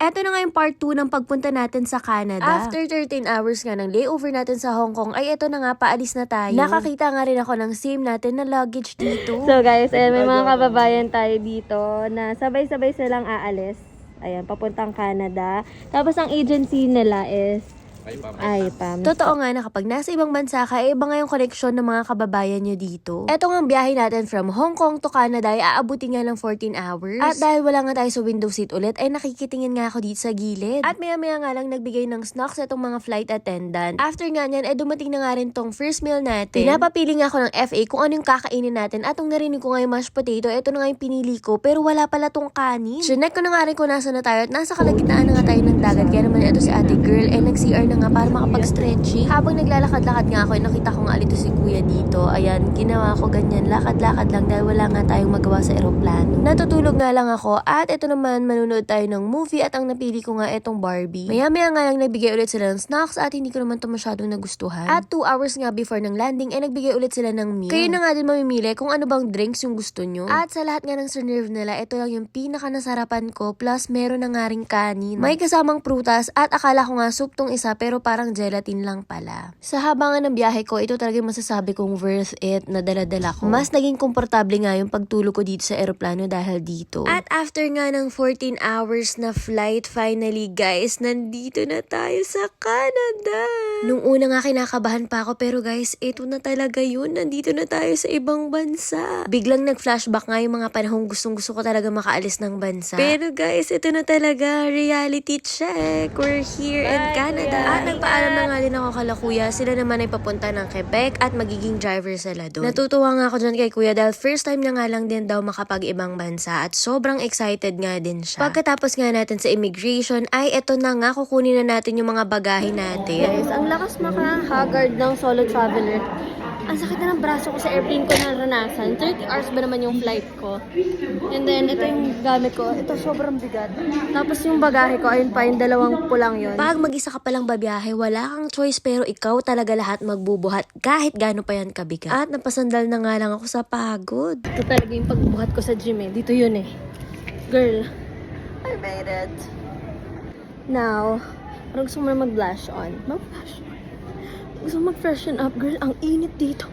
eto na nga yung part 2 ng pagpunta natin sa Canada. After 13 hours nga ng layover natin sa Hong Kong, ay eto na nga, paalis na tayo. Nakakita nga rin ako ng same natin na luggage dito. So guys, ayan, may mga kababayan tayo dito na sabay-sabay silang aalis. Ayan, papuntang Canada. Tapos ang agency nila is IPAM. Totoo nga na kapag nasa ibang bansa ka, iba nga yung koneksyon ng mga kababayan nyo dito. Eto nga ang biyahe natin from Hong Kong to Canada ay aabutin nga ng 14 hours. At dahil wala nga tayo sa window seat ulit, ay nakikitingin nga ako dito sa gilid. At maya-maya nga lang nagbigay ng snacks itong mga flight attendant. After nga nyan, dumating na nga rin tong first meal natin. Pinapapili nga ako ng FA kung ano yung kakainin natin. At nung narinig ko nga yung mashed potato, eto na nga yung pinili ko. Pero wala pala tong kanin. Sinek ko na nga rin kung nasa na tayo at nasa kalagitnaan na nga tayo ng dagat. Kaya naman ito si ate girl ay nag-CR na nga para makapag-stretching. Habang naglalakad-lakad nga ako, nakita ko nga alito si kuya dito. Ayan, ginawa ko ganyan, lakad-lakad lang dahil wala nga tayong magawa sa eroplano. Natutulog nga lang ako at ito naman, manunood tayo ng movie at ang napili ko nga itong Barbie. Maya-maya nga lang nagbigay ulit sila ng snacks at hindi ko naman ito masyadong nagustuhan. At 2 hours nga before ng landing ay nagbigay ulit sila ng meal. Kayo na nga din mamimili kung ano bang drinks yung gusto nyo. At sa lahat nga ng serve nila, ito lang yung pinaka nasarapan ko plus meron na nga ring kanin. May kasamang prutas at akala ko nga soup tong isa pero parang gelatin lang pala. Sa habangan ng biyahe ko, ito talaga yung masasabi kong worth it na dala-dala ko. Mas naging komportable nga yung pagtulog ko dito sa eroplano dahil dito. At after nga ng 14 hours na flight, finally guys, nandito na tayo sa Canada. Nung una nga kinakabahan pa ako pero guys, ito na talaga yun. Nandito na tayo sa ibang bansa. Biglang nag-flashback nga yung mga panahong gustong-gusto ko talaga makaalis ng bansa. Pero guys, ito na talaga. Reality check. We're here in Canada. At nagpaalam na nga din ako kala kuya. Sila naman ay papunta ng Quebec at magiging driver sila doon. Natutuwa nga ako dyan kay kuya dahil first time niya nga lang din daw makapag-ibang bansa at sobrang excited nga din siya. Pagkatapos nga natin sa immigration ay eto na nga, kukunin na natin yung mga bagahe natin. Guys, ang lakas maka-haggard ng solo traveler. Ang sakit na ng braso ko sa airplane ko naranasan. 30 hours ba naman yung flight ko? And then, ito yung gamit ko. Ito, sobrang bigat. Tapos yung bagahe ko, ayun pa, yung dalawang pulang yun. Pag mag-isa ka palang babiyahe, wala kang choice pero ikaw talaga lahat magbubuhat kahit gaano pa yan kabigat. At napasandal na nga lang ako sa pagod. Ito talaga yung pagbuhat ko sa gym eh. Dito yun eh. Girl, I made it. Now, parang gusto mo na mag-blush on. Mag-blush on. Gusto mag-freshen up, girl. Ang init dito.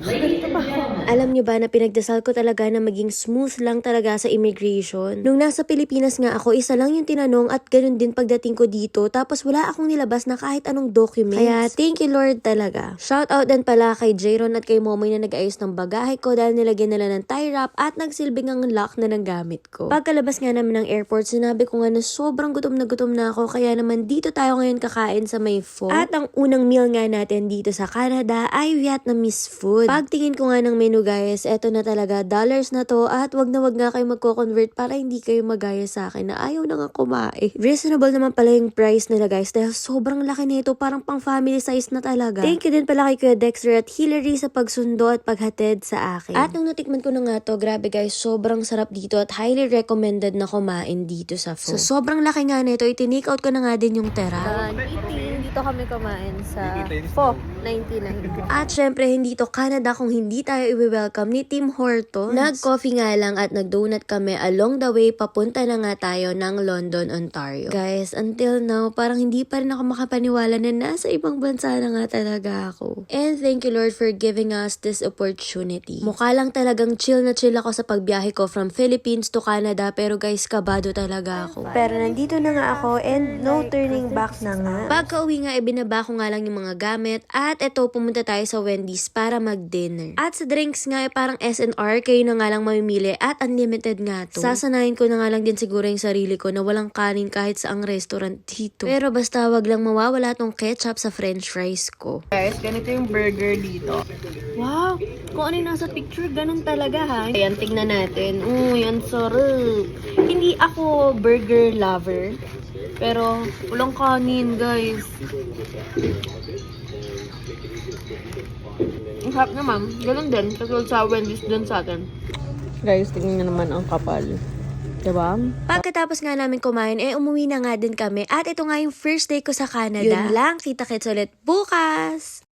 Ganito pa ako. Alam nyo ba na pinagdasal ko talaga na maging smooth lang talaga sa immigration? Nung nasa Pilipinas nga ako, isa lang yung tinanong at ganun din pagdating ko dito. Tapos wala akong nilabas na kahit anong documents. Kaya thank you Lord talaga. Shout out din pala kay Jayron at kay Momoy na nag-ayos ng bagahe ko dahil nilagyan nila ng tie wrap at nagsilbing ang lock na ng gamit ko. Pagkalabas nga namin ng airport, sinabi ko nga na sobrang gutom na ako. Kaya naman dito tayo ngayon kakain sa may pho. At ang unang meal nga natin dito sa Canada ay Vietnamese food. Pagtingin ko nga ng menu guys, eto na talaga, dollars na to at wag nga kayo magko-convert para hindi kayo magaya sa akin na ayaw na nga kumain. Reasonable naman pala yung price nila guys dahil sobrang laki nito, parang pang family size na talaga. Thank you din pala kay Kuya Dexter at Hillary sa pagsundo at paghatid sa akin. At nung natikman ko na nga to, grabe guys, sobrang sarap dito at highly recommended na kumain dito sa pho. So sobrang laki nga nito, itinake out ko na nga din yung tera. Dito kami kumain sa pho, 99. At syempre, hindi to Canada kung hindi tayo i-welcome ni Tim Hortons. Nag-coffee nga lang at nag-donut kami along the way. Papunta na nga tayo ng London, Ontario. Guys, until now, parang hindi pa rin ako makapaniwala na nasa ibang bansa na nga talaga ako. And thank you Lord for giving us this opportunity. Mukha lang talagang chill na chill ako sa pagbiyahe ko from Philippines to Canada. Pero guys, kabado talaga ako. Pero nandito na nga ako and no turning back na nga. Pagka-uwi nga, ibinaba ko nga lang yung mga gamit. At eto, pumunta tayo sa Wendy's para mag-dinner. At sa drinks nga, parang SNR, kayo na nga lang mamimili at unlimited nga to. Sasanayin ko na nga lang din siguro yung sarili ko na walang kanin kahit sa ang restaurant dito. Pero basta wag lang mawawala tong ketchup sa french fries ko. Guys, ganito yung burger dito. Wow! Kung ano yung nasa picture, ganun talaga ha. Ayan, tignan natin. Uy, ang sarap. Hindi ako burger lover. Pero, walang kanin, guys. Ang sarap naman. Ganun din. Kasi sa Wendy's dun sa atin. Guys, tingnan nyo naman ang kapal. Diba? Pagkatapos nga namin kumain, umuwi na nga din kami. At ito nga yung first day ko sa Canada. Yun lang, kita-kits ulit bukas!